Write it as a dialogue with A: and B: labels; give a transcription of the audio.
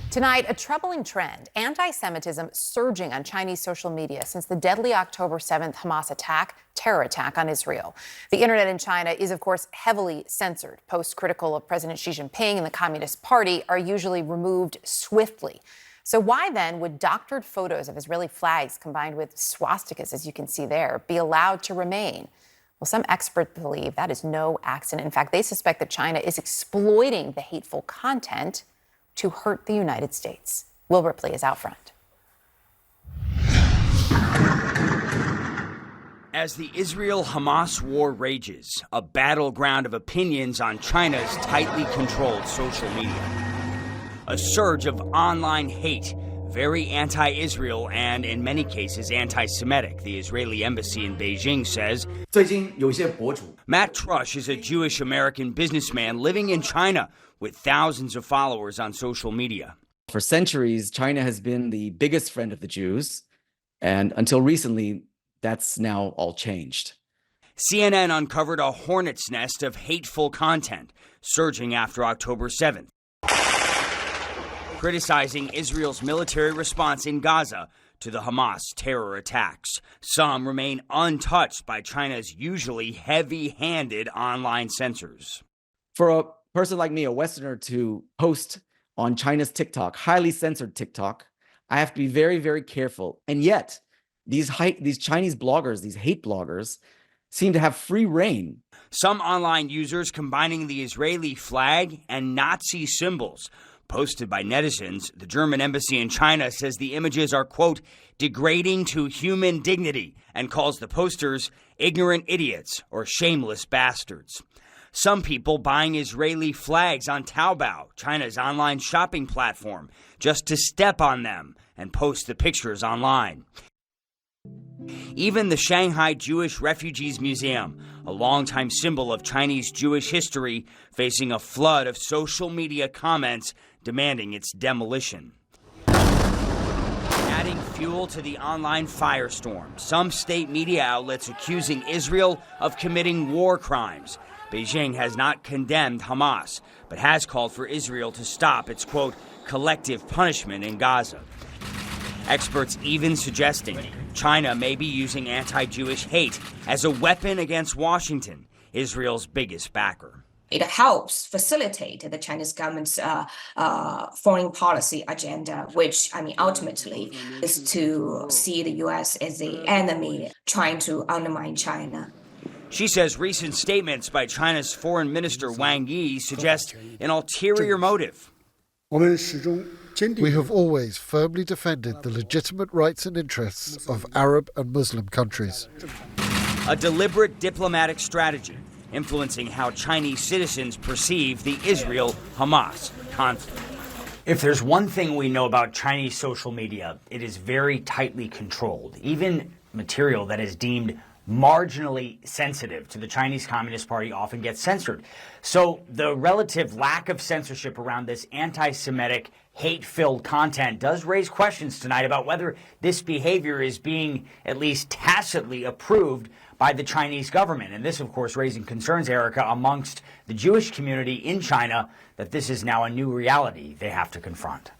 A: Tonight, a troubling trend, anti-Semitism surging on Chinese social media since the deadly October 7th Hamas terror attack on Israel. The internet in China is, of course, heavily censored. Posts critical of President Xi Jinping and the Communist Party are usually removed swiftly. So why then would doctored photos of Israeli flags combined with swastikas, as you can see there, be allowed to remain? Well, some experts believe that is no accident. In fact, they suspect that China is exploiting the hateful content to hurt the United States. Will Ripley is out front.
B: As the Israel-Hamas war rages, a battleground of opinions on China's tightly controlled social media. A surge of online hate, very anti-Israel and, in many cases, anti-Semitic, the Israeli embassy in Beijing says. Matt Trush is a Jewish-American businessman living in China with thousands of followers on social media.
C: For centuries, China has been the biggest friend of the Jews, and until recently, that's now all changed.
B: CNN uncovered a hornet's nest of hateful content surging after October 7th, criticizing Israel's military response in Gaza to the Hamas terror attacks. Some remain untouched by China's usually heavy-handed online censors.
C: For a person like me, a Westerner, to post on China's TikTok, highly censored TikTok, I have to be very, very careful. And yet, these Chinese bloggers, these hate bloggers, seem to have free reign.
B: Some online users combining the Israeli flag and Nazi symbols. Posted by netizens, the German embassy in China says the images are, quote, degrading to human dignity, and calls the posters ignorant idiots or shameless bastards. Some people buying Israeli flags on Taobao, China's online shopping platform, just to step on them and post the pictures online. Even the Shanghai Jewish Refugees Museum, a longtime symbol of Chinese Jewish history, facing a flood of social media comments demanding its demolition. Adding fuel to the online firestorm, some state media outlets accusing Israel of committing war crimes. Beijing has not condemned Hamas, but has called for Israel to stop its, quote, collective punishment in Gaza. Experts even suggesting China may be using anti-Jewish hate as a weapon against Washington, Israel's biggest backer.
D: It helps facilitate the Chinese government's foreign policy agenda, which, ultimately is to see the U.S. as the enemy trying to undermine China.
B: She says recent statements by China's Foreign Minister Wang Yi suggest an ulterior motive.
E: We have always firmly defended the legitimate rights and interests of Arab and Muslim countries.
B: A deliberate diplomatic strategy influencing how Chinese citizens perceive the Israel-Hamas conflict. If there's one thing we know about Chinese social media, it is very tightly controlled. Even material that is deemed marginally sensitive to the Chinese Communist Party often gets censored. So the relative lack of censorship around this anti-Semitic, hate-filled content does raise questions tonight about whether this behavior is being at least tacitly approved by the Chinese government. And this, of course, raising concerns, Erica, amongst the Jewish community in China that this is now a new reality they have to confront.